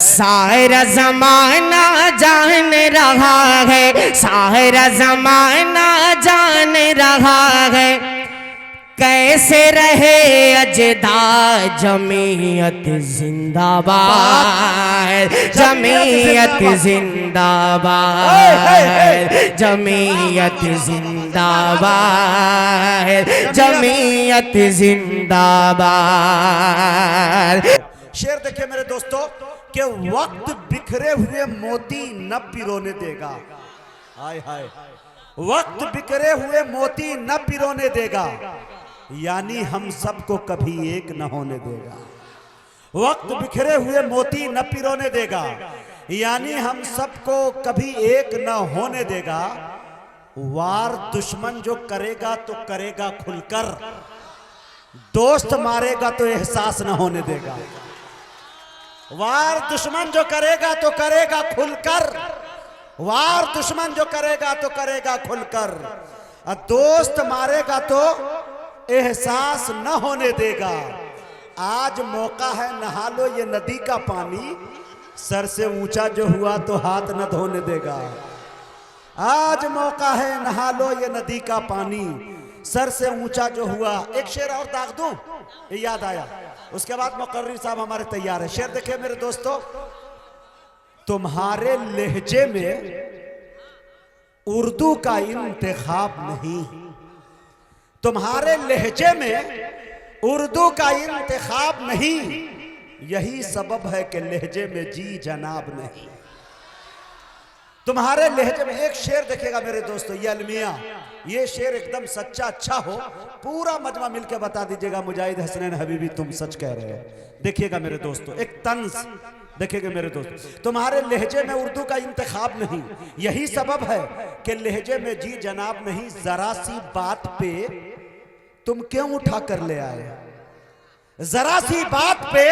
سارا زمانہ جان رہا ہے، سارا زمانہ جان رہا ہے، کیسے رہے اجداد جمعیت زندہ باد، جمعیت زندہ باد، جمعیت زندہ باد، جمعیت زندہ باد۔ شعر دیکھیں میرے دوستو کہ وقت بکھرے ہوئے موتی نہ پیرونے دے گا، ہائے ہائے، وقت بکھرے ہوئے موتی نہ پیرونے دے گا، یعنی ہم سب کو کبھی ایک نہ ہونے دے گا۔ وقت بکھرے ہوئے موتی نہ پیرونے دے گا، یعنی ہم سب کو کبھی ایک نہ ہونے دے گا۔ وار دشمن جو کرے گا تو کرے گا کھل کر، دوست مارے گا تو احساس نہ ہونے دے گا۔ وار دشمن جو کرے گا تو کرے گا کھل کر، وار دشمن جو کرے گا تو کرے گا کھل کر، دوست مارے گا تو احساس نہ ہونے دے گا۔ آج موقع ہے نہا لو یہ ندی کا پانی، سر سے اونچا جو ہوا تو ہاتھ نہ دھونے دے گا۔ آج موقع ہے نہا لو یہ ندی کا پانی، سر سے اونچا جو ہوا۔ ایک شعر اور داغ دوں، یہ یاد آیا، اس کے بعد مقرری صاحب ہمارے تیار ہیں۔ شعر دیکھیں میرے دوستو، تمہارے لہجے میں اردو کا انتخاب نہیں، تمہارے لہجے میں اردو کا انتخاب نہیں، یہی سبب ہے کہ لہجے میں جی جناب نہیں۔ تمہارے لہجے میں ایک شعر دیکھے گا میرے دوستو، یہ المیہ، یہ شعر ایک دم سچا اچھا ہو، پورا مجمع مل کے بتا دیجئے گا مجاہد حسنین حبیبی تم سچ کہہ رہے ہو۔ دیکھئے گا میرے دوستو، ایک طنز دیکھئے گا میرے دوستو، تمہارے لہجے میں اردو کا انتخاب نہیں، یہی سبب ہے کہ لہجے میں جی جناب نہیں، ذرا سی بات پہ تم کیوں اٹھا کر لے آئے، ذرا سی بات پہ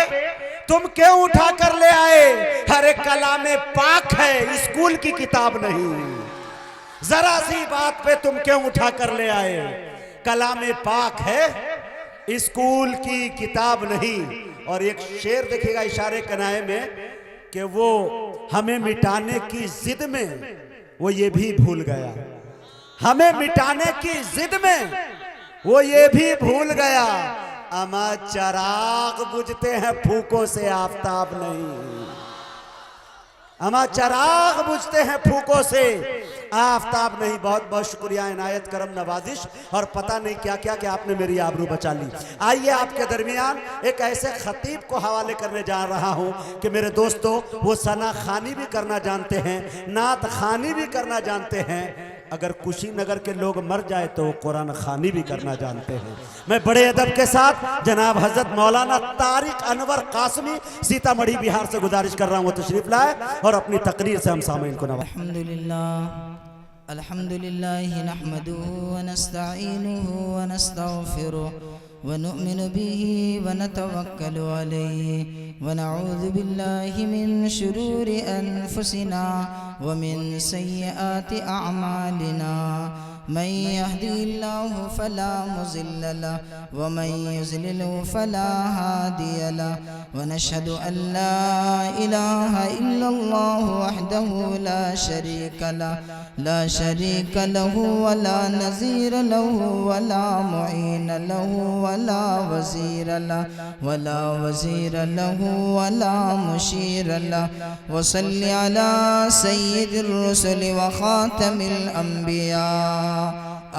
تم کیوں اٹھا کر لے آئے، ہر ایک کلام پاک ہے اسکول کی کتاب نہیں، ذرا سی بات پہ تم کیوں اٹھا کر لے آئے، کلام پاک ہے اسکول کی کتاب نہیں۔ اور ایک شعر دیکھے گا اشارے کنائے میں کہ وہ ہمیں مٹانے کی ضد میں وہ یہ بھی بھول گیا، ہمیں مٹانے کی ضد میں وہ یہ بھی بھول گیا، اما چراغ بجھتے ہیں پھوکوں سے آفتاب نہیں، اما چراغ بجھتے ہیں پھوکوں سے آفتاب نہیں۔ بہت بہت شکریہ، عنایت کرم نوازش، اور پتہ نہیں کیا کیا کہ آپ نے میری آبرو بچا لی۔ آئیے آپ کے درمیان ایک ایسے خطیب کو حوالے کرنے جا رہا ہوں کہ میرے دوستو وہ ثنا خوانی بھی کرنا جانتے ہیں، نعت خوانی بھی کرنا جانتے ہیں، اگر کشی نگر کے لوگ مر جائے تو قرآن خوانی بھی کرنا جانتے ہیں۔ میں بڑے ادب کے ساتھ جناب حضرت مولانا طارق انور قاسمی سیتا مڑھی بہار سے گزارش کر رہا ہوں وہ تشریف لائے اور اپنی تقریر سے ہم سامعین کو نوازیں۔ الحمدللہ نحمده ونستعینه ونستغفره ونؤمن به ونتوکل علیہ ونعوذ باللہ من شرور انفسنا ومن سیئات اعمالنا، من يهدي الله فلا مضل له ومن يضلل فلا هادي له، ونشهد ان لا اله الا الله وحده لا شريك له، لا شريك له ولا نظير له ولا معين له ولا وزير له ولا وزير له ولا مشير له، وصل على سيد الرسل وخاتم الأنبياء،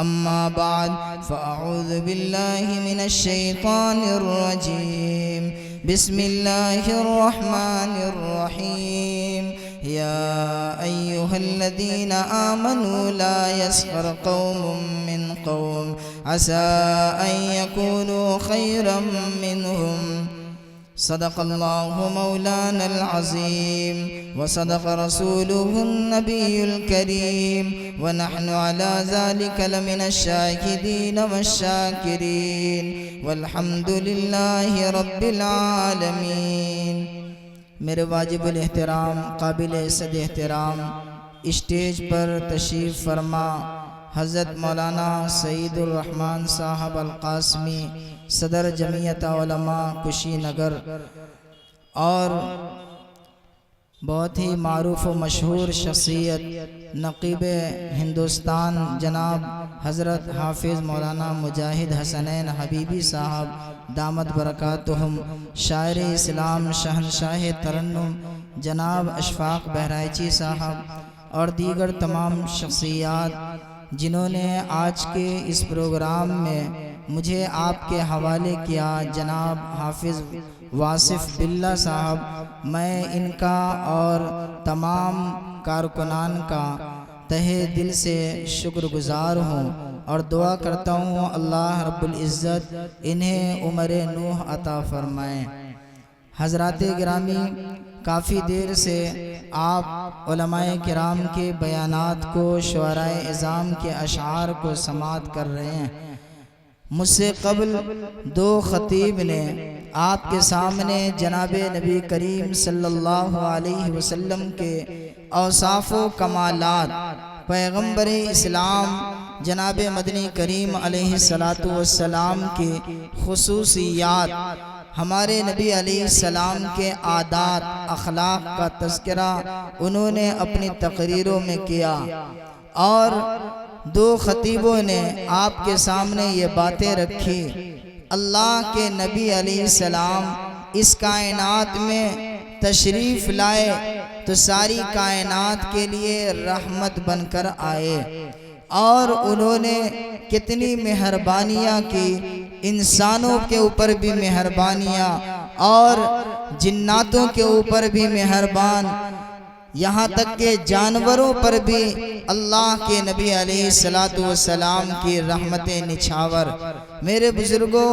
أما بعد فأعوذ بالله من الشيطان الرجيم، بسم الله الرحمن الرحيم، يا أيها الذين آمنوا لا يسخر قوم من قوم عسى أن يكونوا خيرا منهم، صدق الله مولانا العظيم وصدق رسوله النبي الكريم، ونحن على ذلك لمن الشاهدين والشاكرين، والحمد لله رب العالمين۔ میرے واجب الاحترام قابل عزت احترام اسٹیج پر تشریف فرما حضرت مولانا سعید الرحمن صاحب القاسمی صدر جمعیت علماء کشی نگر، اور بہت ہی معروف و مشہور شخصیت نقیب ہندوستان جناب حضرت حافظ مولانا مجاہد حسنین حبیبی صاحب دامت برکاتہم، شاعر اسلام شہنشاہ ترنم جناب اشفاق بہرائچی صاحب اور دیگر تمام شخصیات جنہوں نے آج کے اس پروگرام میں مجھے آپ کے حوالے کیا، جناب حافظ واصف باللہ صاحب، میں ان کا اور تمام کارکنان کا تہہ دل سے شکر گزار ہوں اور دعا کرتا ہوں اللہ رب العزت انہیں عمر نوح عطا فرمائیں۔ حضرات گرامی، کافی دیر سے آپ علماء کرام کے بیانات کو، شعراء اعظام کے اشعار کو سماعت کر رہے ہیں۔ مجھ سے قبل دو خطیب نے آپ کے سامنے جناب نبی کریم صلی اللہ علیہ وسلم کے اوصاف و کمالات، پیغمبر اسلام جناب مدنی کریم علیہ السلام کی خصوصیات، ہمارے نبی علیہ السلام کے عادات اخلاق کا تذکرہ انہوں نے اپنی تقریروں میں کیا، اور دو خطیبوں نے آپ کے سامنے یہ باتیں رکھی۔ اللہ کے نبی علیہ السلام اس کائنات میں تشریف لائے تو ساری کائنات کے لیے رحمت بن کر آئے، اور انہوں نے کتنی مہربانیاں کی، انسانوں کے اوپر بھی مہربانیاں اور جناتوں کے اوپر بھی مہربان، یہاں تک کہ جانوروں پر بھی اللہ کے نبی علیہ السلام کی رحمت نچھاور۔ میرے بزرگوں،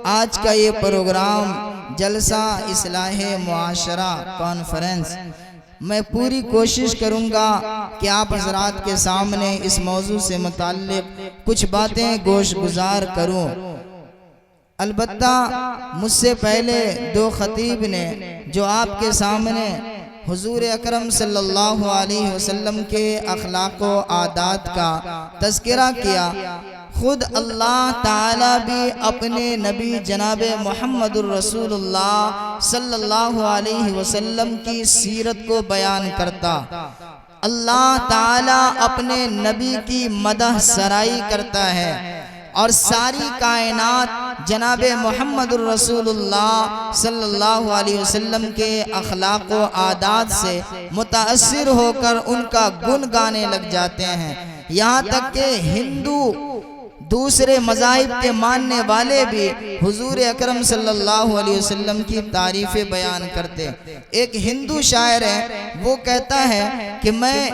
آج کا یہ پروگرام جلسہ اصلاح معاشرہ کانفرنس، میں پوری کوشش کروں گا کہ آپ حضرات کے سامنے اس موضوع سے متعلق کچھ باتیں گوش گزار کروں۔ البتہ مجھ سے پہلے دو خطیب نے جو آپ کے سامنے حضور اکرم صلی اللہ علیہ وسلم کے اخلاق و عادات کا تذکرہ کیا، خود اللہ تعالیٰ بھی اپنے نبی جناب محمد الرسول اللہ صلی اللہ علیہ وسلم کی سیرت کو بیان کرتا، اللہ تعالیٰ اپنے نبی کی مدح سرائی کرتا ہے، اور ساری کائنات جناب محمد الرسول اللہ صلی اللہ علیہ وسلم کے اخلاق و عادات سے متاثر ہو کر ان کا گن گانے لگ جاتے ہیں، یہاں تک کہ ہندو دوسرے مذاہب کے ماننے والے بھی حضور اکرم صلی اللہ علیہ وسلم کی تعریفیں بیان کرتے۔ ایک ہندو شاعر ہے، وہ کہتا ہے کہ میں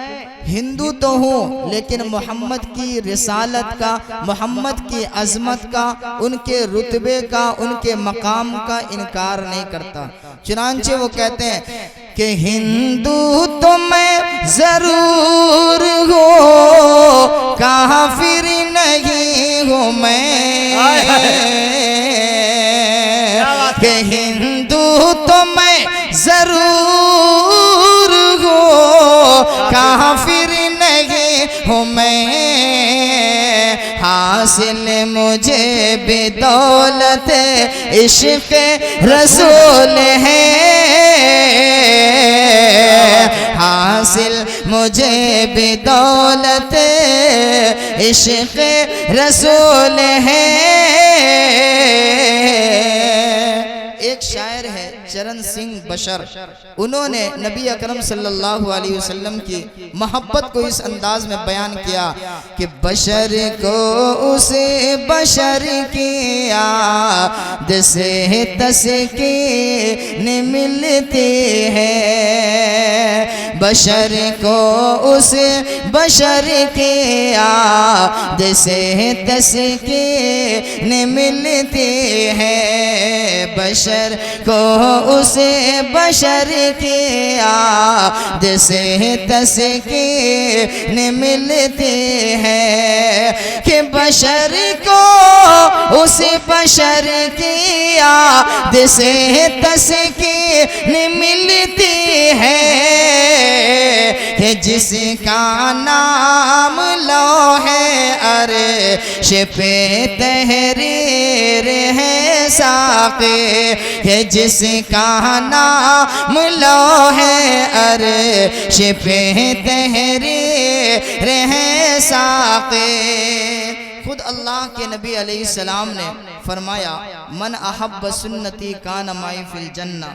ہندو تو ہوں لیکن محمد کی رسالت کا، محمد کی عظمت کا، ان کے رتبے کا، ان کے مقام کا انکار نہیں کرتا۔ چنانچہ وہ کہتے ہیں کہ ہندو تو میں ضرور ہوں، کافر نہیں ہوں میں، کہ ہندو تو میں ضرور ہوں، کافر نہیں ہوں میں، حاصل مجھے بدولت عشق رسول ہے، حاصل مجھے بدولت عشق رسول ہے۔ ایک شاعر ہے چرن سنگھ بشر، انہوں نے نبی اکرم صلی اللہ علیہ وسلم کی محبت کو اس انداز میں بیان کیا کہ بشر کو اس بشر کی یاد سے تسکین ملتی ہے، بشر کو اس بشر کی یاد سے تسکین ملتی ہے، بشر کو اس بشر کی یاد سے تسکین ملتی ہے، کہ بشر کو اس بشر کی یاد سے تسکین ملتی ہے، کہ جس کا نام لوح عرش پہ تحریر ہے ساقی کہ جس کا نام لوح عرش پہ تحریر ہے ساقی۔ خود اللہ کے نبی علیہ السلام نے فرمایا من احب سنتی کان معی فی الجنہ،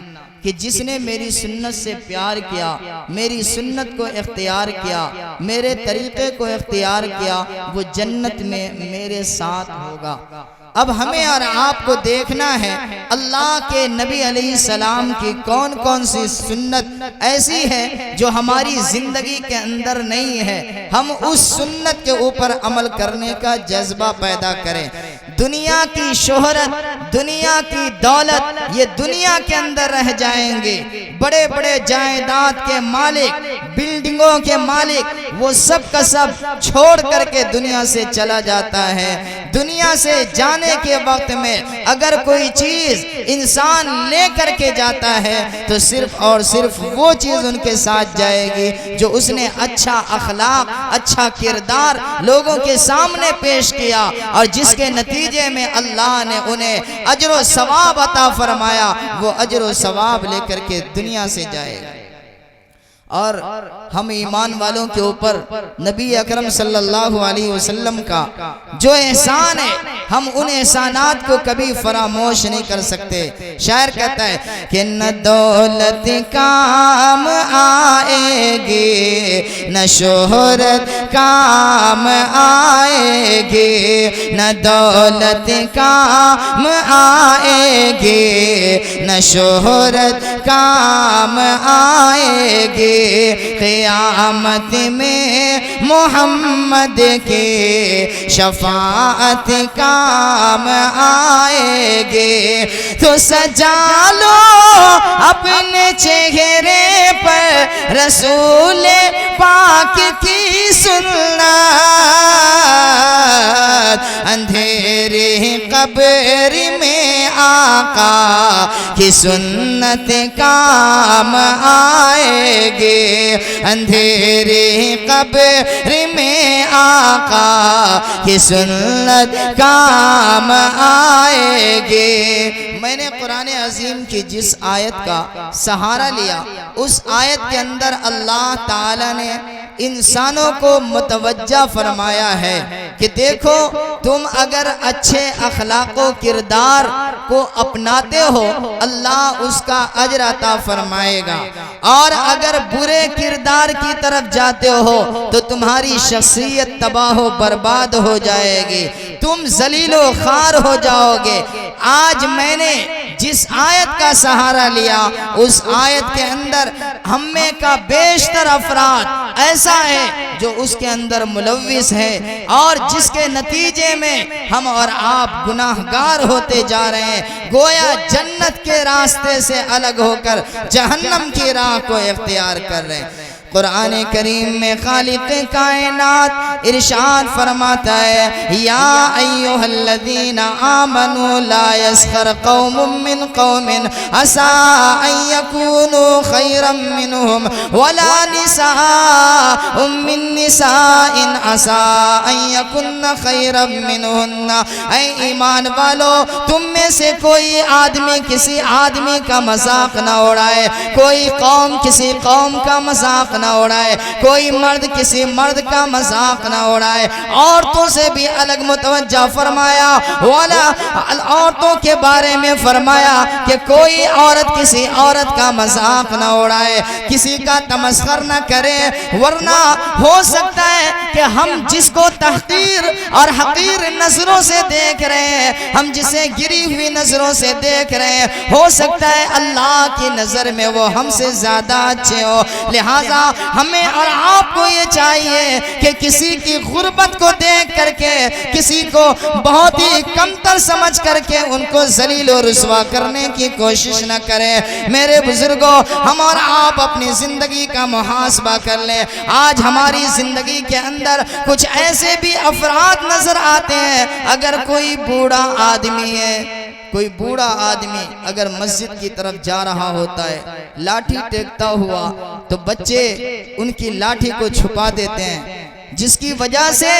کہ جس نے میری سنت سے پیار کیا، میری سنت کو اختیار کیا، میرے طریقے کو اختیار کیا، وہ جنت میں میرے ساتھ ہوگا۔ اب ہمیں اور آپ کو دیکھنا ہے اللہ کے نبی علیہ السلام کی کون کون سی سنت ایسی ہے جو ہماری زندگی کے اندر نہیں ہے، ہم اس سنت کے اوپر عمل کرنے کا جذبہ پیدا کریں۔ دنیا کی شہرت، دنیا کی دولت، یہ دنیا کے اندر رہ جائیں گے۔ بڑے بڑے جائیداد کے مالک، بلڈنگوں کے مالک، وہ سب کا سب چھوڑ کر کے دنیا سے چلا جاتا ہے۔ دنیا سے جانے کے وقت میں اگر کوئی چیز انسان لے کر کے جاتا ہے تو صرف اور صرف وہ چیز ان کے ساتھ جائے گی جو اس نے اچھا اخلاق، اچھا کردار لوگوں کے سامنے پیش کیا، اور جس کے نتیجے میں اللہ نے انہیں اجر و ثواب عطا فرمایا، وہ اجر و ثواب لے کر کے دنیا سے جائے گا۔ اور ہم ایمان والوں کے اوپر نبی اکرم صلی اللہ علیہ وسلم کا جو احسان ہے، ہم ان احسانات کو کبھی فراموش نہیں کر سکتے۔ شاعر کہتا ہے کہ نہ دولت کام آئے گی، نہ شہرت کام آئے گی، نہ دولت کام آئے گی، نہ شہرت کام آئے گی، قیامت میں محمد کی شفاعت کام آئے گی۔ تو سجا لو اپنے چہرے پر رسول پاک کی سنت، اندھیرے قبر میں آقا کی سنت کام آئے گی، اندھیرے قبر میں آقا کی سنت کام آئے گی۔ میں نے قرآن عظیم کی جس آیت کا سہارا لیا، اس آیت کے اندر اللہ تعالی نے انسانوں کو متوجہ فرمایا ہے کہ دیکھو تم اگر اچھے اخلاق و کردار کو اپناتے ہو اللہ اس کا اجر عطا فرمائے گا، اور اگر برے کردار کی طرف جاتے ہو تو تمہاری شخصیت تباہ و برباد ہو جائے گی، تم ذلیل و خوار ہو جاؤ گے۔ آج میں نے جس آیت کا سہارا لیا، اس آیت کے اندر ہم میں کا بیشتر افراد ایسا ہے جو اس کے اندر ملوث ہے، اور جس کے نتیجے میں ہم اور آپ گناہگار ہوتے جا رہے ہیں، گویا جنت کے راستے سے الگ ہو کر جہنم کی راہ کو اختیار کر رہے ہیں۔ قرآن کریم میں خالق کائنات ارشاد فرماتا ہے یا ایھا الذین آمنوا لا یسخر قوم من قوم عسى ان یکونوا خیرا منہم ولا نساء من نساء عسى ان یکن خیرا منہن۔ اے ایمان والو، تم میں سے کوئی آدمی کسی آدمی کا مذاق نہ اڑائے، کوئی قوم کسی قوم کا مذاق نہ اڑائے، کوئی مرد کسی مرد کا مذاق نہ اڑائے۔ عورتوں سے بھی الگ متوجہ فرمایا، والا عورتوں کے بارے میں فرمایا کہ کوئی عورت کسی عورت کا مذاق نہ اڑائے، کسی کا تمسخر نہ کرے، ورنہ ہو سکتا ہے کہ ہم جس کو تحقیر اور حقیر نظروں سے دیکھ رہے ہیں، ہم جسے گری ہوئی نظروں سے دیکھ رہے ہیں، ہو سکتا ہے اللہ کی نظر میں وہ ہم سے زیادہ اچھے ہو۔ لہٰذا ہمیں اور آپ کو یہ چاہیے کہ کسی کی غربت کو دیکھ کر کے، کسی کو بہت ہی کمتر سمجھ کر کے ان کو ذلیل و رسوا کرنے کی کوشش نہ کریں۔ میرے بزرگوں، ہم اور آپ اپنی زندگی کا محاسبہ کر لیں۔ آج ہماری زندگی کے اندر کچھ ایسے بھی افراد نظر آتے ہیں، اگر کوئی بوڑھا آدمی ہے، کوئی بوڑھا آدمی اگر مسجد کی طرف جا رہا ہوتا ہے لاٹھی ٹیکتا ہوا، تو بچے ان کی لاٹھی کو چھپا دیتے ہیں، جس کی وجہ سے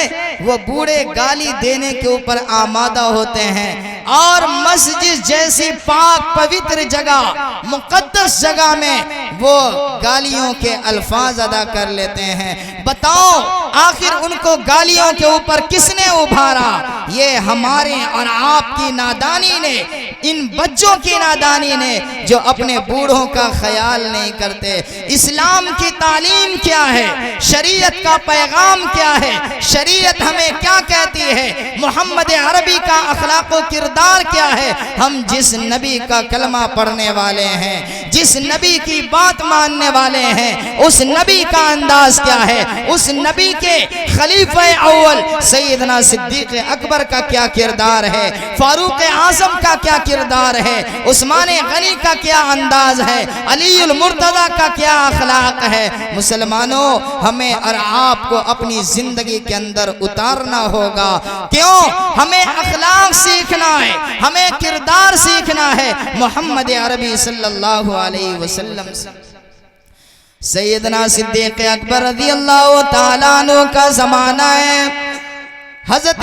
وہ بوڑھے گالی دینے کے اوپر آمادہ ہوتے ہیں اور مسجد جیسی پاک پوتر جگہ مقدس جگہ میں وہ گالیوں کے الفاظ ادا کر لیتے ہیں۔ بتاؤ آخر ان کو گالیوں کے اوپر کس نے ابھارا؟ یہ ہمارے اور آپ کی نادانی نے، ان بچوں کی نادانی نے جو اپنے بوڑھوں کا خیال نہیں کرتے۔ اسلام کی تعلیم کیا ہے؟ شریعت کا پیغام کیا ہے؟ شریعت ہمیں کیا کہتی ہے؟ محمد عربی کا اخلاق و کردار کیا ہے؟ ہم جس نبی کا کلمہ پڑھنے والے ہیں، جس نبی کی بات ماننے والے ہیں، اس نبی کا انداز کیا ہے؟ اس نبی کے خلیفہ اول سیدنا صدیق اکبر کا کیا کردار ہے؟ فاروق اعظم کا کیا کردار ہے؟ عثمان غنی کا کیا انداز ہے؟ علی المرتضی کا کیا اخلاق ہے؟ مسلمانوں، ہمیں اور آپ کو اپنی زندگی کے اندر اتارنا ہوگا۔ کیوں؟ ہمیں اخلاق سیکھنا ہے، ہمیں کردار سیکھنا ہے محمد عربی صلی اللہ علیہ وسلم سے۔ سیدنا صدیق اکبر رضی اللہ تعالیٰ عنہ کا زمانہ ہے۔ حضرت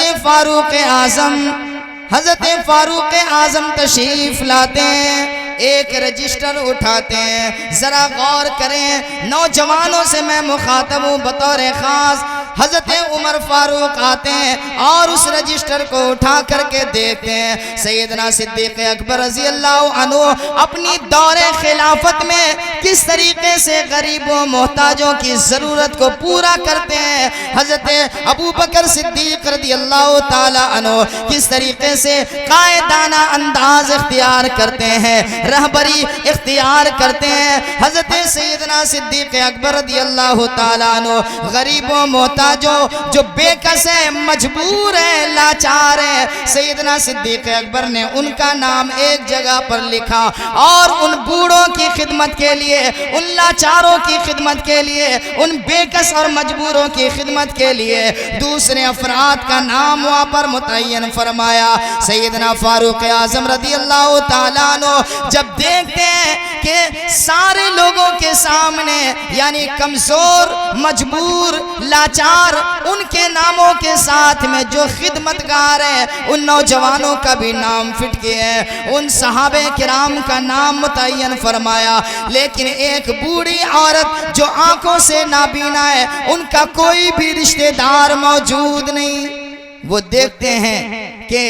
فاروق اعظم تشریف لاتے ہیں، ایک رجسٹر اٹھاتے ہیں۔ ذرا غور کریں، نوجوانوں سے میں مخاطب ہوں بطور خاص۔ حضرت عمر فاروق آتے ہیں اور اس رجسٹر کو اٹھا کر کے دیکھتے ہیں۔ سیدنا صدیق اکبر رضی اللہ عنہ اپنی دور خلافت میں کس طریقے سے غریبوں محتاجوں کی ضرورت کو پورا کرتے ہیں۔ حضرت ابو بکر صدیق رضی اللہ تعالی عنہ کس طریقے سے قائدانہ انداز اختیار کرتے ہیں، رہبری اختیار کرتے ہیں۔ حضرت سیدنا صدیق اکبر رضی اللہ تعالی عنہ غریبوں محتاجوں جو بے کس ہے، مجبور ہے، لاچار ہے، سیدنا صدیق اکبر نے ان کا نام ایک جگہ پر لکھا اور ان بوڑھوں کی خدمت کے لیے، ان لاچاروں کی خدمت کے لیے، ان بے کس اور مجبوروں کی خدمت کے لیے دوسرے افراد کا نام وہاں پر متعین فرمایا۔ سیدنا فاروق اعظم رضی اللہ تعالیٰ عنہ جب دیکھتے ہیں کہ سارے لوگوں کے سامنے یعنی کمزور، مجبور، لاچار، ان کے ناموں کے ساتھ میں جو خدمتگار ہیں ان نوجوانوں کا بھی نام فٹ کیے ہیں، ان صحابہ کرام کا نام متعین فرمایا، لیکن ایک بوڑھی عورت جو آنکھوں سے نابینا ہے، ان کا کوئی بھی رشتہ دار موجود نہیں۔ وہ دیکھتے ہیں کہ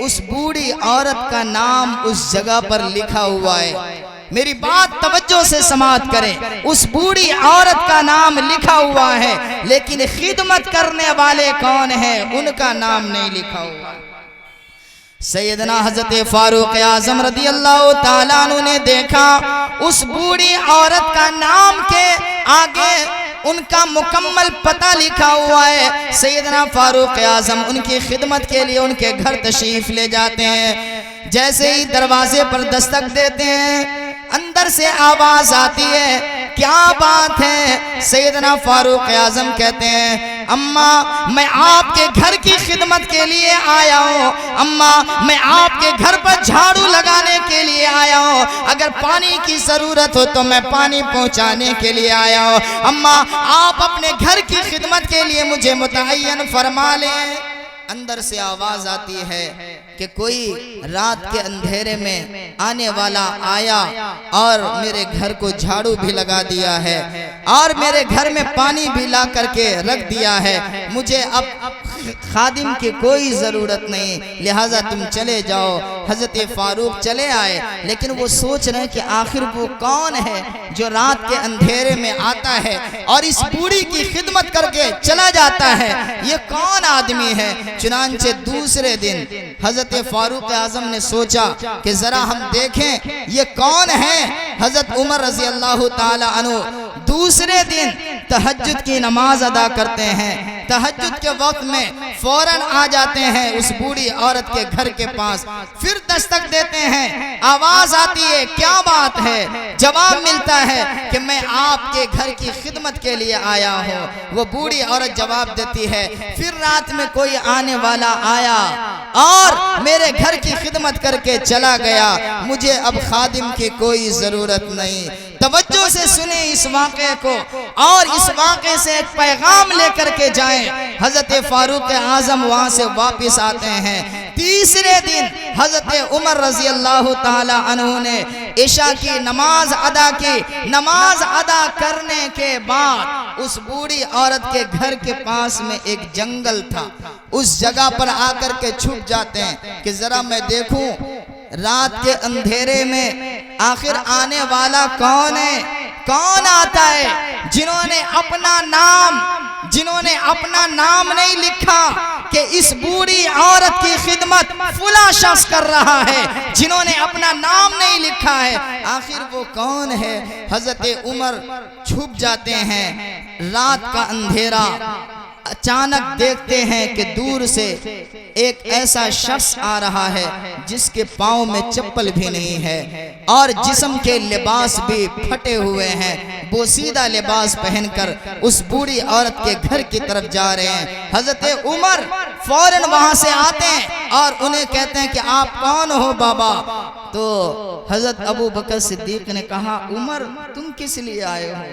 اس بوڑھی عورت کا نام اس جگہ پر لکھا ہوا ہے۔ میری بات توجہ سے سماعت کریں، اس بوڑھی عورت کا نام لکھا ہوا ہے لیکن خدمت کرنے والے کون ہیں ان کا نام نہیں لکھا ہوا۔ سیدنا حضرت فاروق اعظم رضی اللہ تعالیٰ عنہ نے دیکھا اس بوڑھی عورت کا نام کے آگے ان کا مکمل پتہ لکھا ہوا ہے۔ سیدنا فاروق اعظم ان کی خدمت کے لیے ان کے گھر تشریف لے جاتے ہیں۔ جیسے ہی دروازے پر دستک دیتے ہیں، اندر سے آواز آتی ہے، کیا بات ہے؟ سیدنا فاروق اعظم کہتے ہیں، اماں میں آپ کے گھر کی خدمت کے لیے آیا ہوں، اماں میں آپ کے گھر پر جھاڑو لگانے کے لیے آیا ہوں، اگر پانی کی ضرورت ہو تو میں پانی پہنچانے کے لیے آیا ہوں، اماں آپ اپنے گھر کی خدمت کے لیے مجھے متعین فرما لیں۔ اندر سے آواز آتی ہے کہ کوئی رات کے اندھیرے میں آنے والا آیا اور میرے گھر کو جھاڑو بھی لگا دیا ہے اور میرے گھر میں پانی بھی لا کر کے رکھ دیا ہے، مجھے اب خادم کی کوئی ضرورت نہیں، لہٰذا تم چلے جاؤ۔ حضرت فاروق چلے آئے، لیکن وہ سوچ رہے ہیں کہ آخر وہ کون ہے جو رات کے اندھیرے میں آتا ہے اور اس بوڑھی کی خدمت کر کے چلا جاتا ہے، یہ کون آدمی ہے؟ چنانچہ دوسرے دن حضرت فاروق اعظم نے سوچا کہ ذرا ہم دیکھیں یہ کون ہے۔ حضرت عمر رضی اللہ تعالی عنہ دوسرے دن تہجد کی نماز ادا کرتے ہیں، تہجد کے وقت میں فوراً آ جاتے ہیں اس بوڑھی عورت کے گھر کے پاس، پھر دستک دیتے ہیں، آواز آتی ہے، کیا بات ہے؟ جواب ملتا ہے کہ میں آپ کے گھر کی خدمت کے لیے آیا ہوں۔ وہ بوڑھی عورت جواب دیتی ہے، پھر رات میں کوئی آنے والا آیا اور میرے گھر کی خدمت کر کے چلا گیا، مجھے اب خادم کی کوئی ضرورت نہیں۔ توجہ سے سنیں اس واقعے کو اور اس واقعے سے ایک پیغام لے کر کے جائیں۔ حضرت فاروق اعظم وہاں سے واپس آتے ہیں۔ تیسرے دن حضرت عمر رضی اللہ تعالی عنہ نے عشاء کی نماز ادا کی۔ نماز ادا کرنے کے بعد اس بوڑھی عورت کے گھر کے پاس میں ایک جنگل تھا، اس جگہ پر آ کر کے چھپ جاتے ہیں کہ ذرا میں دیکھوں رات کے اندھیرے میں آخر آنے والا کون ہے، کون آتا ہے۔ جنہوں نے اپنا نام نہیں لکھا کہ اس بوڑھی عورت کی خدمت فلاں شخص کر رہا ہے، جنہوں نے اپنا نام نہیں لکھا ہے، آخر وہ کون ہے۔ حضرت عمر چھپ جاتے ہیں۔ رات کا اندھیرا، اچانک دیکھتے ہیں کہ دور سے ایک ایسا شخص آ رہا ہے جس کے پاؤں میں چپل بھی نہیں ہے اور جسم کے لباس بھی پھٹے ہوئے ہیں، بوسیدہ لباس پہن کر اس بوڑھی عورت کے گھر کی طرف جا رہے ہیں۔ حضرت عمر فوراً وہاں سے آتے ہیں اور انہیں کہتے ہیں کہ آپ کون ہو بابا؟ تو حضرت ابو بکر صدیق نے کہا عمر تم کس لیے آئے ہو؟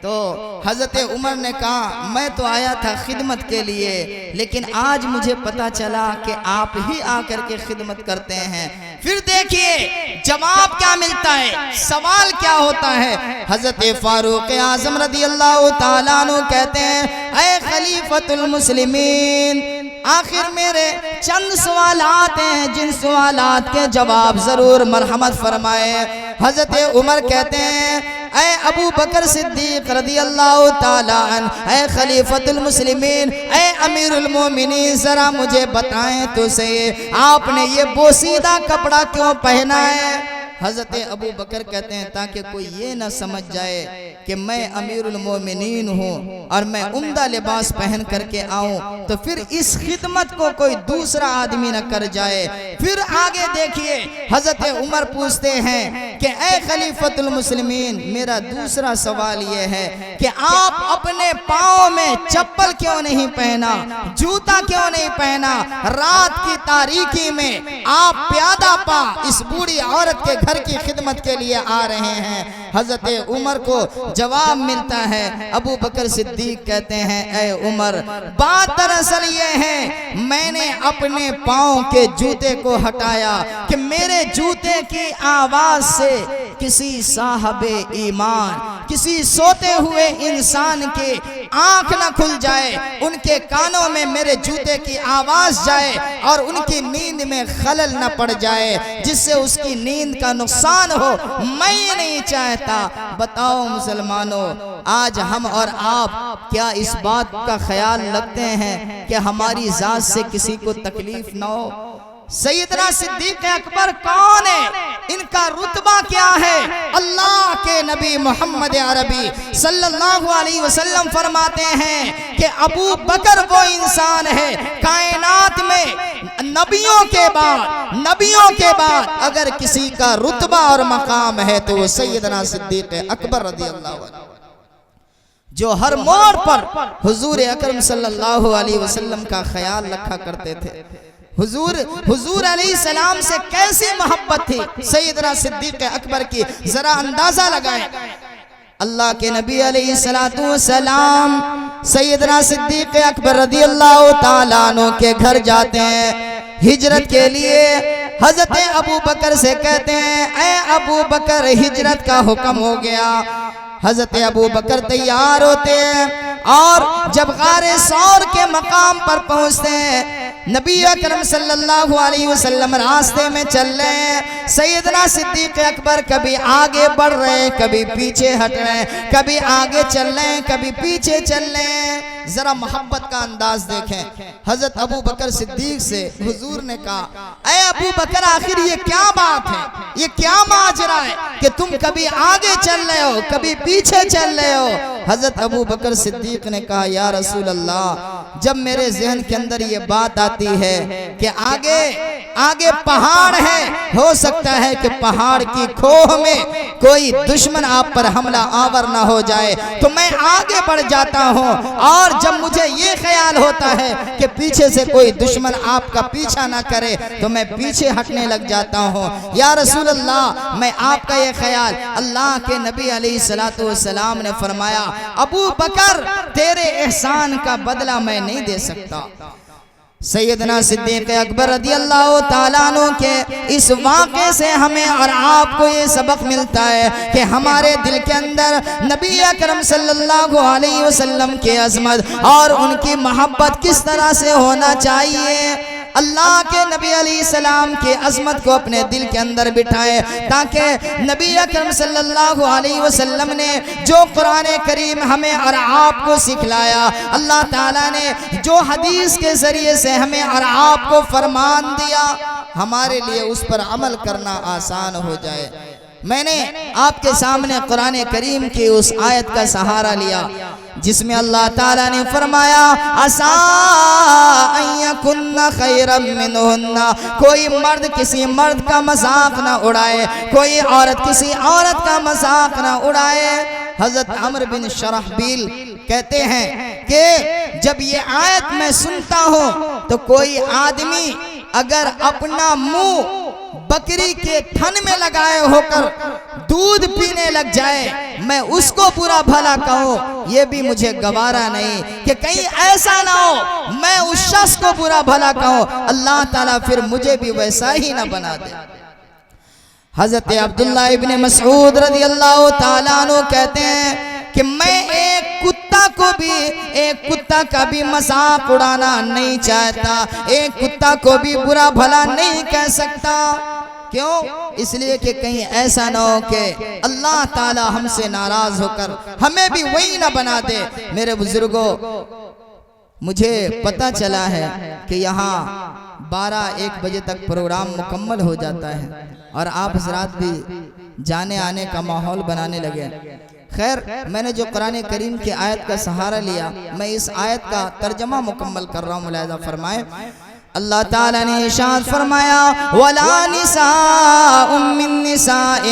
تو حضرت عمر نے کہا میں تو آیا تھا خدمت کے لیے، لیکن آج مجھے پتا چلا کہ آپ ہی آ کر کے خدمت کرتے ہیں۔ پھر دیکھیے جواب کیا ملتا ہے، سوال کیا ہوتا ہے۔ حضرت فاروق اعظم رضی اللہ تعالیٰ عنہ کہتے ہیں اے خلیفۃ المسلمین، آخر میرے چند سوالات ہیں جن سوالات کے جواب ضرور مرحمت فرمائے۔ حضرت عمر کہتے ہیں اے ابو بکر صدیق رضی اللہ تعالیٰ عنہ، اے خلیفۃ المسلمین، اے امیر المومنین، ذرا مجھے بتائیں تو صحیح آپ نے یہ بوسیدہ کپڑا کیوں پہنا ہے؟ حضرت ابو بکر کہتے ہیں تاکہ کوئی یہ نہ سمجھ جائے کہ میں امیر المومنین ہوں اور میں عمدہ لباس پہن کر کے آؤں تو پھر اس خدمت کو کوئی دوسرا آدمی نہ کر جائے۔ پھر آگے دیکھیے حضرت عمر پوچھتے ہیں کہ اے خلیفۃ المسلمین، میرا دوسرا سوال یہ ہے کہ آپ اپنے پاؤں میں چپل کیوں نہیں پہنا، جوتا کیوں نہیں پہنا؟ رات کی تاریکی میں آپ پیادہ پا اس بوڑھی عورت کے گھر کی خدمت کے لیے آ رہے ہیں۔ حضرت عمر کو جواب ملتا ہے، ابو بکر صدیق کہتے ہیں اے عمر بات دراصل یہ ہے میں نے اپنے پاؤں کے جوتے کو ہٹایا کہ میرے جوتے کی آواز سے کسی صاحب ایمان، کسی سوتے ہوئے انسان کی آنکھ نہ کھل جائے، ان کے کانوں میں میرے جوتے کی آواز جائے اور ان کی نیند میں خلل نہ پڑ جائے جس سے اس کی نیند کا نقصان ہو، میں یہ نہیں چاہتا۔ بتاؤ مسلمانوں، آج ہم اور آپ کیا اس بات کا خیال رکھتے ہیں کہ ہماری ذات سے کسی کو تکلیف نہ ہو؟ سیدنا صدیق اکبر کون ہے؟ ان کا رتبہ کیا ہے؟ اللہ کے نبی محمد عربی صلی اللہ علیہ وسلم فرماتے ہیں کہ ابو بکر وہ انسان ہے کائنات میں نبیوں کے بعد اگر کسی کا رتبہ اور مقام ہے تو وہ سیدنا صدیق اکبر رضی اللہ عنہ، جو ہر موڑ پر حضور اکرم صلی اللہ علیہ وسلم کا خیال رکھا کرتے تھے۔ حضور علیہ السلام سے کیسی محبت تھی سیدنا صدیق اکبر کی، ذرا اندازہ لگائیں۔ اللہ کے نبی علیہ السلام سیدنا صدیق اکبر رضی اللہ تعالیٰ عنہ کے گھر جاتے ہیں ہجرت کے لیے۔ حضرت ابو بکر سے کہتے ہیں اے ابو بکر ہجرت کا حکم ہو گیا۔ حضرت ابو بکر تیار ہوتے ہیں اور جب غار ثور کے مقام پر پہنچتے ہیں، نبی اکرم صلی اللہ علیہ وسلم راستے میں چل رہے ہیں، سیدنا صدیق اکبر کبھی آگے بڑھ رہے ہیں، کبھی پیچھے ہٹ رہے ہیں، کبھی آگے چل رہے ہیں، کبھی پیچھے چل رہے ہیں۔ ذرا محبت کا انداز دیکھیں۔ حضرت ابو بکر صدیق سے حضور نے کہا اے ابو بکر آخر یہ کیا بات ہے، یہ کیا ماجرا ہے کہ تم کبھی آگے چل رہے ہو کبھی پیچھے چل رہے ہو؟ حضرت ابو بکر صدیق نے کہا یا رسول اللہ جب میرے ذہن کے اندر یہ بات آتی ہے کہ آگے پہاڑ ہے، ہو سکتا ہے کہ پہاڑ کی کھوہ میں کوئی دشمن آپ پر حملہ آور نہ ہو جائے، تو میں آگے بڑھ جاتا ہوں، اور جب مجھے یہ خیال ہوتا ہے کہ پیچھے سے کوئی دشمن آپ کا پیچھا نہ کرے تو میں پیچھے ہٹنے لگ جاتا ہوں۔ یا رسول اللہ، میں آپ کا یہ خیال، اللہ کے نبی علیہ السلام نے فرمایا ابو بکر تیرے احسان کا بدلہ میں نہیں دے سکتا۔ سیدنا صدیق اکبر رضی اللہ تعالیٰ عنہ کے اس واقعے سے ہمیں اور آپ کو یہ سبق ملتا ہے کہ ہمارے دل کے اندر نبی اکرم صلی اللہ علیہ وسلم کی عظمت اور ان کی محبت کس طرح سے ہونا چاہیے۔ اللہ کے نبی علیہ السلام کی عظمت کو اپنے دل کے اندر بٹھائیں، تاکہ نبی اکرم صلی اللہ علیہ وسلم نے جو قرآن کریم ہمیں اور آپ کو سکھلایا، اللہ تعالیٰ نے جو حدیث کے ذریعے سے ہمیں اور آپ کو فرمان دیا، ہمارے لیے اس پر عمل کرنا آسان ہو جائے۔ میں نے آپ کے سامنے قرآن کریم کی اس آیت کا سہارا لیا جس میں اللہ تعالیٰ نے فرمایا عَسَىٰ أَن يَكُنَّ خَيْرًا مِّنْهُنَّ، کوئی مرد کسی مرد کا مذاق نہ اڑائے، کوئی عورت کسی عورت کا مذاق نہ اڑائے۔ حضرت عمرو بن شرحبیل کہتے ہیں کہ جب یہ آیت میں سنتا ہوں تو کوئی آدمی اگر اپنا منہ بکری کے تھن میں لگائے ہو کر دودھ پینے لگ جائے، میں اس کو برا بھلا کہوں، یہ بھی مجھے گوارا نہیں کہ کہیں ایسا نہ ہو میں اس شخص کو برا بھلا کہوں، اللہ تعالیٰ پھر مجھے بھی ویسا ہی نہ بنا دے۔ حضرت عبداللہ ابن مسعود رضی اللہ تعالیٰ عنہ کہتے ہیں کہ میں ایک کتا کا بھی مذاق اڑانا نہیں چاہتا، ایک کتا کو بھی برا بھلا نہیں کہہ سکتا۔ کیوں؟ اس لیے کہ کہیں ایسا نہ ہو کہ اللہ تعالی ہم سے ناراض ہو کر ہمیں بھی وہی نہ بنا دے۔ میرے بزرگوں، مجھے پتہ چلا ہے کہ یہاں 12-1 بجے تک پروگرام مکمل ہو جاتا ہے اور آپ حضرات بھی جانے آنے کا ماحول بنانے لگے۔ خیر، میں نے جو قرآن کریم کی آیت کا سہارا لیا، میں اس آیت کا ترجمہ مکمل کر رہا ہوں، ملاحظہ فرمائیں۔ اللہ تعالیٰ نے ارشاد فرمایا وَلَا نِسَاءٌ مِّن نِّسَاءٍ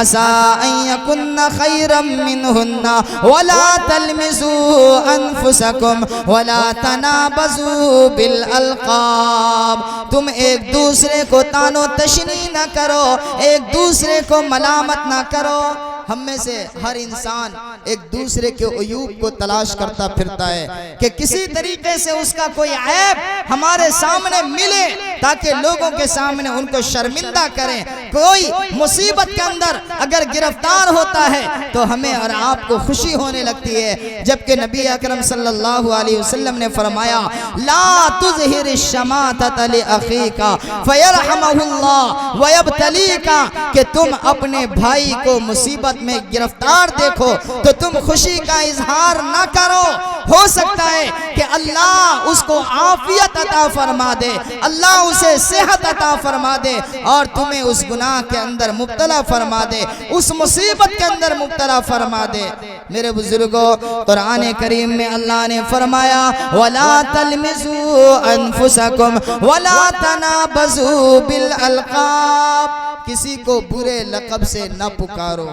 عَسَىٰ أَن يَكُنَّ خَيْرًا مِّنْهُنَّ وَلَا تَلْمِزُوا أَنفُسَكُمْ وَلَا تَنَابَزُوا بِالْأَلْقَابِ، تم ایک دوسرے کو طعن و تشنیع نہ کرو، ایک دوسرے کو ملامت نہ کرو۔ ہم میں سے ہر انسان ایک دوسرے کے عیوب کو تلاش کرتا پھرتا ہے کہ کسی طریقے سے اس کا کوئی عیب ہمارے سامنے ملے تاکہ لوگوں کے سامنے ان کو شرمندہ کریں۔ کوئی مصیبت کے اندر اگر گرفتار ہوتا ہے تو ہمیں اور آپ کو خوشی ہونے لگتی ہے، جبکہ نبی اکرم صلی اللہ علیہ وسلم نے فرمایا لا تظہر الشماتۃ لأخیک فیرحمہ اللہ ویبتلیک، کہ تم اپنے بھائی کو مصیبت میں گرفتار دیکھو تو تم خوشی کا اظہار نہ کرو، ہو سکتا ہے کہ اللہ اس کو عافیت عطا فرما دے، اللہ اسے صحت عطا فرما دے اور تمہیں اس گناہ کے اندر مبتلا فرما دے، اس مصیبت کے اندر مبتلا فرما دے۔ میرے بزرگوں، قرآن کریم میں اللہ نے فرمایا وَلَا تَلْمِزُوا أَنفُسَكُمْ وَلَا تَنَابَزُوا بِالْأَلْقَابِ، کسی کو برے لقب سے نہ پکارو،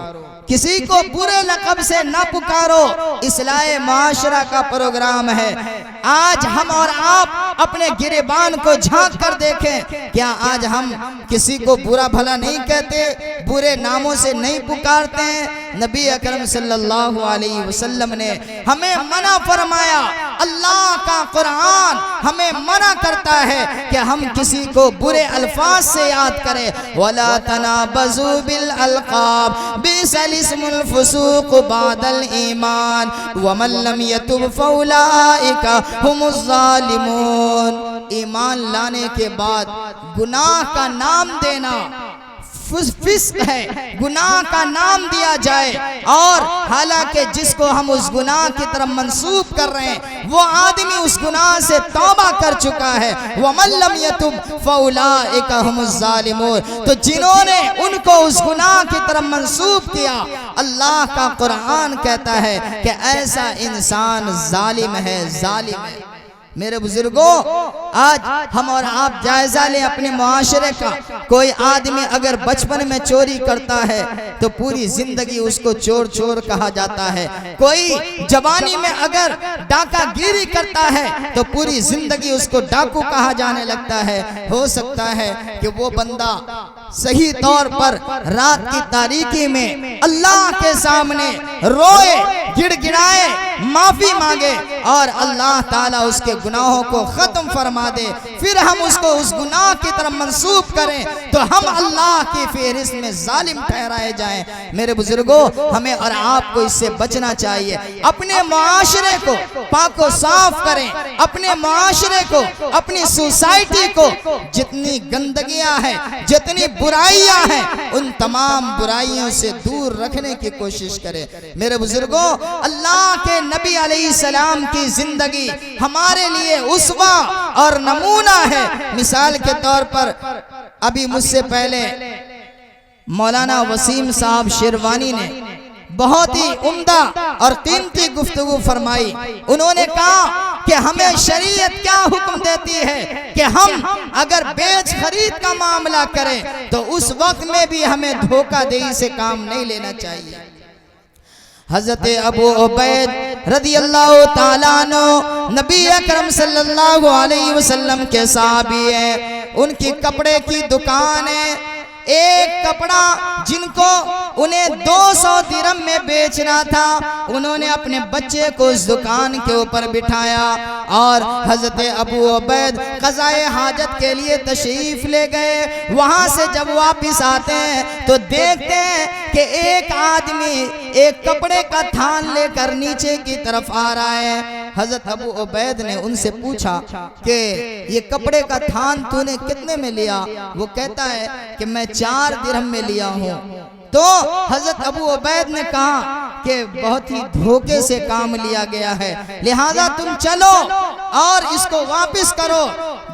کسی کو برے لقب سے نہ پکارو۔ اصلاح معاشرہ کا پروگرام ہے، آج ہم اور آپ اپنے گریبان کو جھانک کر دیکھیں، کیا آج ہم کسی کو برا بھلا نہیں کہتے، برے ناموں سے نہیں پکارتے ہیں؟ نبی اکرم صلی اللہ علیہ وسلم نے ہمیں منع فرمایا، اللہ کا قرآن ہمیں منع کرتا ہے کہ ہم کسی کو برے الفاظ سے یاد کریں۔ وَلَا تَنَابَزُوا بِالْأَلْقَابِ بِئْسَ الِاسْمُ الْفُسُوقُ بَعْدَ الْإِيمَانِ وَمَن لَّمْ يَتُبْ فَأُولَٰئِکَ هُمُ الظَّالِمُونَ، ایمان لانے کے بعد گناہ کا نام دینا فسق ہے، گناہ کا نام دیا جائے، اور حالانکہ جس کو ہم اس گناہ کی طرف منسوب کر رہے ہیں وہ آدمی اس گناہ سے توبہ کر چکا ہے۔ وَمَن لَّمْ يَتُبْ فَأُولَٰئِکَ هُمُ الظَّالِمُونَ، تو جنہوں نے ان کو اس گناہ کی طرف منسوب کیا، اللہ کا قرآن کہتا ہے کہ ایسا انسان ظالم ہے، ظالم ہے۔ میرے بزرگوں آج ہم اور آپ جائزہ لیں اپنے معاشرے کا. کوئی آدمی اگر بچپن میں چوری کرتا ہے تو پوری زندگی اس کو چور چور کہا جاتا ہے. کوئی جوانی میں اگر ڈاکہ گیری کرتا ہے تو پوری زندگی اس کو ڈاکو کہا جانے لگتا ہے. ہو سکتا ہے کہ وہ بندہ صحیح طور پر رات کی تاریکی میں اللہ کے سامنے روئے, گڑ گڑائے, معافی مانگے اور اللہ تعالیٰ اس کے گناہوں کو ختم فرما دے, پھر ہم اس کو اس گناہ کی طرف منسوب کریں تو ہم اللہ کی فہرست میں ظالم ٹھہرائے جائیں. میرے بزرگوں ہمیں اور آپ کو اس سے بچنا چاہیے. اپنے معاشرے کو پاک و صاف کریں, اپنے معاشرے کو, اپنی سوسائٹی کو جتنی گندگیاں ہیں, جتنی برائیاں ہیں, ان تمام برائیوں سے دور رکھنے کی کوشش کریں. میرے بزرگوں اللہ کے نبی علیہ السلام کی زندگی ہمارے لیے اسوہ اور نمونہ ہے. مثال کے طور پر ابھی مجھ سے پہلے مولانا وسیم صاحب شیروانی نے بہت ہی عمدہ اور قیمتی گفتگو فرمائی. انہوں نے کہا کہ ہمیں شریعت کیا حکم دیتی ہے کہ ہم اگر بیچ خرید کا معاملہ کریں تو اس وقت میں بھی ہمیں دھوکہ دہی سے کام نہیں لینا چاہیے. حضرت ابو عبید رضی اللہ تعالیٰ عنہ نبی اکرم صلی اللہ علیہ وسلم کے صحابی ہیں. ان کی کپڑے کی دکان ہے. ایک کپڑا جن کو انہیں 200 درہم میں بیچنا تھا, انہوں نے اپنے بچے کو اس دکان کے اوپر بٹھایا اور حضرت ابو عبید قضائے حاجت کے لیے تشریف لے گئے. وہاں سے جب واپس آتے ہیں تو دیکھتے ہیں کہ ایک آدمی ایک کپڑے کا تھان لے کر نیچے کی طرف آ رہا ہے. حضرت ابو عبید نے ان سے پوچھا کہ یہ کپڑے کا تھان تو نے کتنے میں لیا؟ وہ کہتا ہے کہ میں 4 درہم میں لیا ہوں. تو حضرت ابو عبید نے کہا کہ بہت ہی دھوکے سے کام لیا گیا ہے, لہذا تم چلو اور اس کو واپس کرو,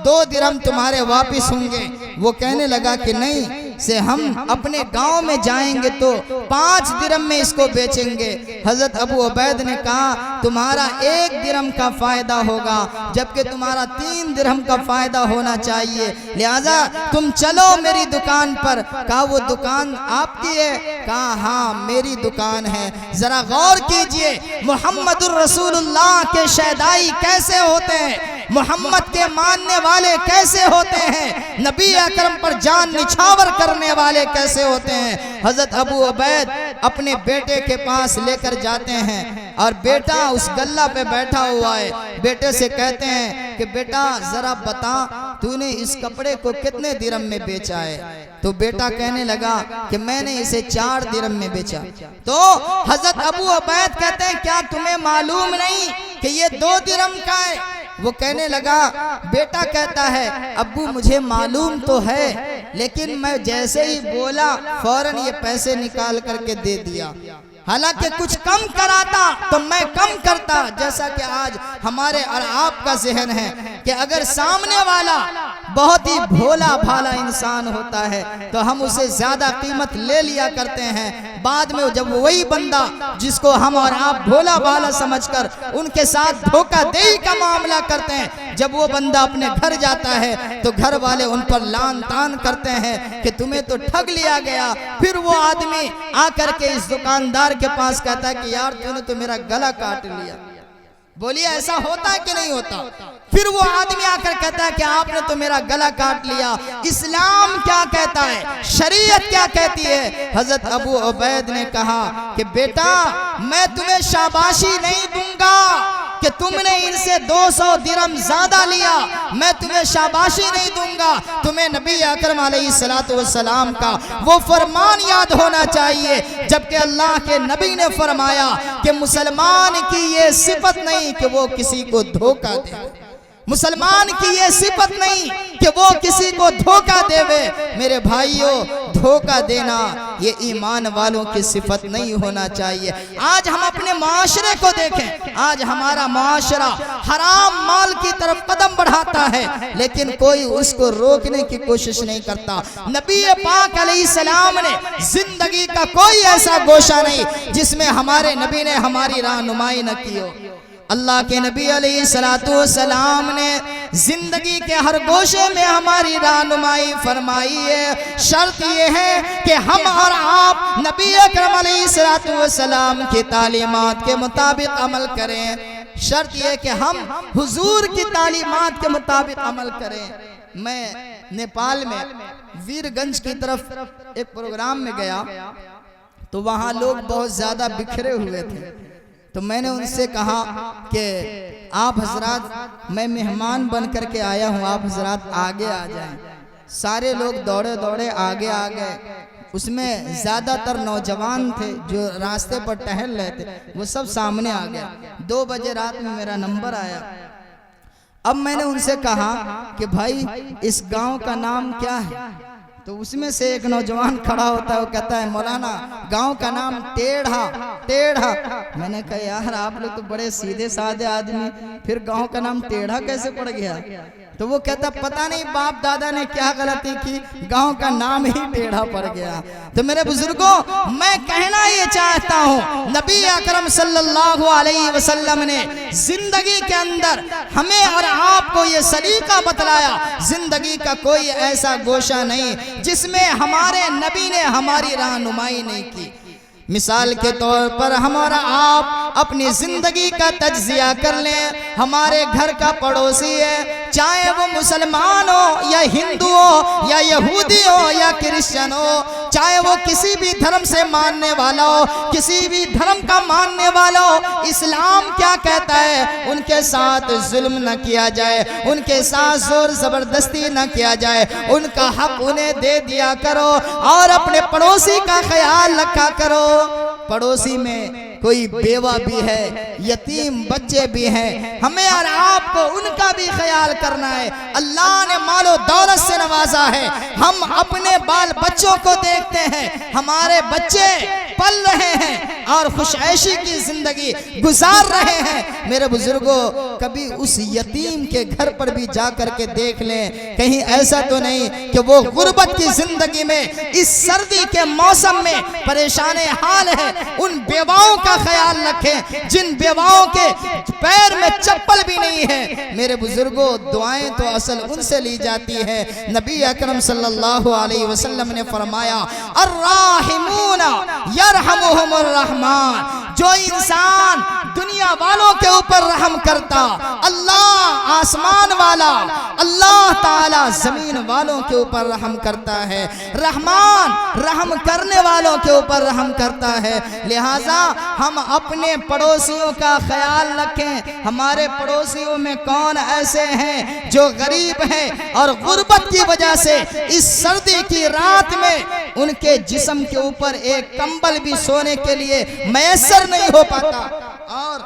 2 درہم تمہارے واپس ہوں گے. وہ کہنے لگا کہ نہیں, سے ہم اپنے گاؤں میں جائیں گے تو 5 درہم میں اس کو بیچیں گے. حضرت ابو عبید نے کہا تمہارا 1 درہم کا فائدہ ہوگا جبکہ تمہارا 3 درہم کا فائدہ ہونا چاہیے, لہذا تم چلو میری دکان پر. کہا وہ دکان آپ کی ہے؟ کہا ہاں میری دکان ہے. ذرا غور کیجئے محمد الرسول اللہ کے شیدائی کیسے ہوتے ہیں, محمد کے ماننے والے کیسے ہوتے ہیں, نبی اکرم پر جان نچھاور کرنے والے کیسے ہوتے ہیں. حضرت ابو عبید اپنے بیٹے کے پاس لے کر جاتے ہیں اور بیٹا اس گلہ پہ بیٹھا ہوا ہے. بیٹے سے کہتے ہیں کہ بیٹا ذرا بتا تو نے اس کپڑے کو کتنے درہم میں بیچا ہے؟ تو بیٹا کہنے لگا کہ میں نے اسے 4 درہم میں بیچا. تو حضرت ابو عبید کہتے ہیں کیا تمہیں معلوم نہیں کہ یہ 2 درہم کا ہے؟ وہ کہنے لگا, بیٹا کہتا ہے ابو مجھے معلوم تو ہے, لیکن میں جیسے ہی بولا فوراً یہ پیسے نکال کر کے دے دیا. حالانکہ کچھ کم کراتا تو میں کم کرتا. جیسا کہ آج ہمارے اور آپ کا ذہن ہے کہ اگر سامنے والا بہت ہی بھولا بھالا انسان ہوتا ہے تو ہم اسے زیادہ قیمت لے لیا کرتے ہیں. بعد میں جب وہی بندہ جس کو ہم اور آپ بھولا بھالا سمجھ کر ان کے ساتھ دھوکہ دہی کا معاملہ کرتے ہیں, جب وہ بندہ اپنے گھر جاتا ہے تو گھر والے ان پر لان تان کرتے ہیں کہ تمہیں تو ٹھگ لیا گیا. پھر وہ آدمی آ کر کے اس دکاندار کے پاس کہتا ہے کہ یار تو نے تو میرا گلا کاٹ لیا. بولیے ایسا ہوتا ہے کہ نہیں ہوتا؟ پھر وہ آدمی آ کر کہتا ہے کہ آپ نے تو میرا گلا کاٹ لیا. اسلام کیا کہتا ہے, شریعت کیا کہتی ہے؟ حضرت ابو عبید نے کہا کہ بیٹا میں تمہیں شاباشی نہیں دوں گا کہ تم نے ان سے 200 درہم زیادہ لیا, میں تمہیں شاباشی نہیں دوں گا. تمہیں نبی اکرم علیہ السلام کا وہ فرمان یاد ہونا چاہیے جبکہ اللہ کے نبی نے فرمایا کہ مسلمان کی یہ صفت نہیں کہ وہ کسی کو دھوکہ دے, مسلمان کی یہ صفت نہیں کہ وہ کسی کو دھوکہ دے. میرے بھائیوں دھوکہ دینا یہ ایمان والوں کی صفت نہیں ہونا چاہیے. آج ہم اپنے معاشرے کو دیکھیں, آج ہمارا معاشرہ حرام مال کی طرف قدم بڑھاتا ہے لیکن کوئی اس کو روکنے کی کوشش نہیں کرتا. نبی پاک علیہ السلام نے زندگی کا کوئی ایسا گوشہ نہیں جس میں ہمارے نبی نے ہماری رہنمائی نہ کی ہو. اللہ کے نبی علیہ السلام نے زندگی کے ہر گوشے میں ہماری رہنمائی فرمائی ہے۔ شرط یہ ہے کہ ہم اور آپ نبی اکرم علیہ السلام کی تعلیمات کے مطابق عمل کریں۔ شرط یہ کہ ہم حضور کی تعلیمات کے مطابق عمل کریں۔ میں نیپال میں ویر گنج کی طرف ایک پروگرام میں گیا تو وہاں لوگ بہت زیادہ بکھرے ہوئے تھے، تو میں نے ان سے کہا کہ آپ حضرات، میں مہمان بن کر کے آیا ہوں، آپ حضرات آگے آ جائیں۔ سارے لوگ دوڑے دوڑے آگے آ گئے۔ اس میں زیادہ تر نوجوان تھے جو راستے پر ٹہل رہے تھے، وہ سب سامنے آ گئے۔ 2 بجے رات میں میرا نمبر آیا۔ اب میں نے ان سے کہا کہ بھائی اس گاؤں کا نام کیا ہے؟ تو اس میں سے ایک نوجوان کھڑا ہوتا ہے، وہ کہتا ہے مولانا گاؤں کا نام ٹیڑھا۔ میں نے کہا یار آپ لوگ تو بڑے سیدھے سادے آدمی، پھر گاؤں کا نام ٹیڑھا کیسے پڑ گیا؟ تو وہ کہتا پتہ نہیں باپ دادا نے کیا غلطی کی، گاؤں کا نام ہی ٹیڑھا پڑ گیا۔ تو میرے بزرگوں، میں کہنا یہ چاہتا ہوں، نبی اکرم صلی اللہ علیہ وسلم نے زندگی کے اندر ہمیں اور آپ کو یہ سلیقہ بتلایا۔ زندگی کا کوئی ایسا گوشہ نہیں جس میں ہمارے نبی نے ہماری رہنمائی نہیں کی۔ مثال کے طور پر ہمارا آپ اپنی زندگی کا تجزیہ کر لیں۔ ہمارے گھر کا پڑوسی ہے، چاہے وہ مسلمان ہو یا ہندو ہو یا یہودی ہو یا کرسچن ہو، چاہے وہ کسی بھی دھرم سے ماننے والا ہو، کسی بھی دھرم کا ماننے والا ہو، اسلام کیا کہتا ہے؟ ان کے ساتھ ظلم نہ کیا جائے، ان کے ساتھ زور زبردستی نہ کیا جائے، ان کا حق انہیں دے دیا کرو اور اپنے پڑوسی کا خیال رکھا کرو۔ پڑوسی میں کوئی بیوہ بھی ہے، یتیم بچے بھی ہیں، ہمیں اور آپ کو ان کا بھی خیال کرنا ہے۔ اللہ نے مال و دولت سے نوازا ہے، ہم اپنے بال بچوں کو دیکھتے ہیں، ہمارے بچے پل رہے ہیں اور خوش عیشی کی زندگی گزار رہے ہیں۔ میرے بزرگوں، کبھی اس یتیم کے گھر پر بھی جا کر کے دیکھ لیں، کہیں ایسا تو نہیں کہ وہ غربت کی زندگی میں اس سردی کے موسم میں پریشان حال ہے۔ ان بیواؤں کا خیال رکھیں جن بیواؤں کے پیر میں چپل بھی نہیں ہے۔ میرے بزرگوں، دعائیں تو اصل ان سے لی جاتی ہے۔ نبی اکرم صلی اللہ علیہ وسلم نے فرمایا الراحمون یرحمہم الرحمن، جو انسان دنیا والوں کے اوپر رحم کرتا، اللہ آسمان والا، اللہ تعالی زمین والوں کے اوپر رحم کرتا ہے۔ رحمان رحم کرنے والوں کے اوپر رحم کرتا ہے۔ لہٰذا ہم اپنے پڑوسیوں کا خیال رکھیں۔ ہمارے پڑوسیوں میں کون ایسے ہیں جو غریب ہیں اور غربت کی وجہ سے اس سردی کی رات میں ان کے جسم کے اوپر ایک کمبل بھی سونے کے لیے میسر نہیں ہو پاتا اور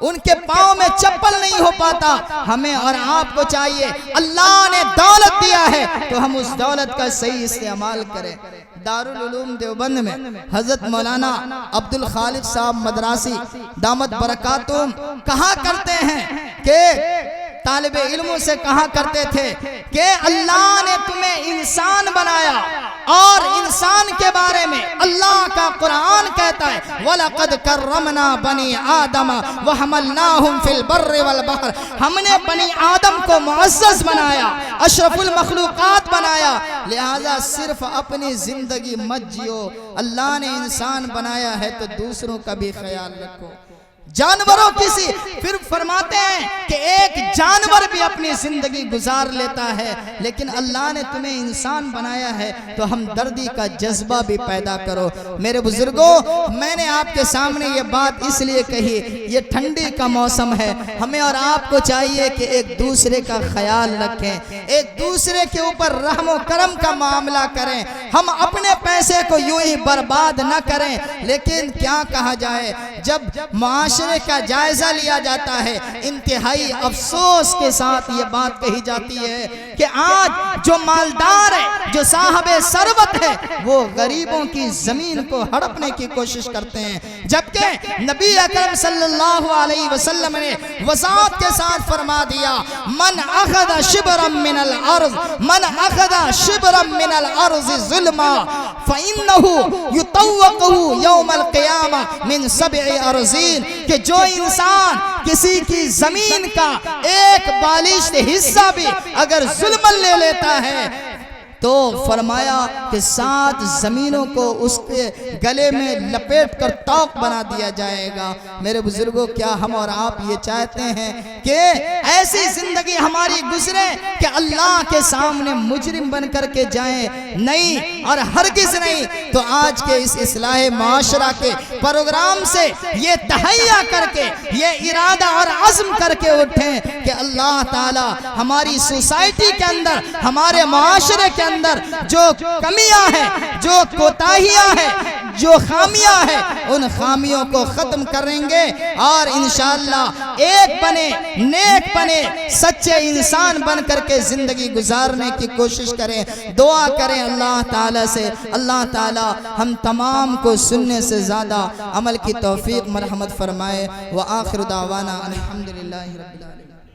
ان کے پاؤں میں چپل نہیں ہو پاتا۔ ہمیں اور آپ کو چاہیے، اللہ نے دولت دیا ہے تو ہم اس دولت کا صحیح استعمال کریں۔ دارالعلوم دیوبند میں حضرت مولانا عبدالخالق صاحب مدراسی دامت برکاتہم کہا کرتے ہیں کہ طالب علموں سے کہا کرتے تھے کہ اللہ نے تمہیں انسان بنایا اور انسان کے بارے میں اللہ کا قرآن کہتا ہے وَلَقَدْ كَرَّمْنَا بَنِي آدَمَ وَحَمَلْنَاهُمْ فِي الْبَرِّ وَالْبَحْرِ، ہم نے بنی آدم کو معزز بنایا، اشرف المخلوقات بنایا۔ لہذا صرف اپنی زندگی مت جیو، اللہ نے انسان بنایا ہے تو دوسروں کا بھی خیال رکھو۔ جانوروں کسی پھر فرماتے ہیں کہ ایک جانور بھی اپنی زندگی گزار لیتا ہے، لیکن اللہ نے تمہیں انسان بنایا ہے تو ہمدردی کا جذبہ بھی پیدا کرو۔ میرے بزرگوں، میں نے آپ کے سامنے یہ بات اس لیے کہی، یہ ٹھنڈی کا موسم ہے، ہمیں اور آپ کو چاہیے کہ ایک دوسرے کا خیال رکھیں، ایک دوسرے کے اوپر رحم و کرم کا معاملہ کریں۔ ہم اپنے پیسے کو یوں ہی برباد نہ کریں، لیکن کیا کہا جائے، جب معاشرے کا جائزہ لیا جاتا ہے، انتہائی افسوس کے ساتھ یہ بات کہی جاتی ہے کہ آج جو مالدار ہے، جو صاحب ثروت ہے، وہ غریبوں کی زمین کو ہڑپنے کی کوشش کرتے ہیں، جبکہ نبی اکرم صلی اللہ علیہ وسلم نے وضاحت کے ساتھ فرما دیا من اخذ شبرا من الارض من اخذ شبرا من الارض ظلما فإنه يطوقه يوم القیامہ من 7 ارضین، کہ جو انسان کسی کی زمین کا ایک بالشت حصہ بھی اگر ظلم لے لیتا ہے تو فرمایا کہ 7 زمینوں کو اس کے گلے میں لپیٹ کر توق بنا دیا جائے گا۔ میرے بزرگوں، کیا ہم اور آپ یہ چاہتے ہیں کہ ایسی زندگی ہماری گزرے کہ اللہ کے سامنے مجرم بن کر کے جائیں؟ نہیں، اور ہرگز نہیں۔ تو آج کے اس اصلاح معاشرہ کے پروگرام سے یہ تہیہ کر کے، یہ ارادہ اور عزم کر کے اٹھیں کہ اللہ تعالی ہماری سوسائٹی کے اندر، ہمارے معاشرے کے اندر جو کمیاں ہیں، جو کوتاہیاں ہیں، جو خامیاں ہیں، ان خامیوں کو ختم کریں گے اور انشاءاللہ ایک بنے، نیک بنے، سچے انسان بن کر کے زندگی گزارنے کی کوشش کریں۔ دعا کریں اللہ تعالیٰ سے، اللہ تعالیٰ ہم تمام کو سننے سے زیادہ عمل کی توفیق مرحمت فرمائے۔ وآخر دعوانا الحمدللہ رب العالمین۔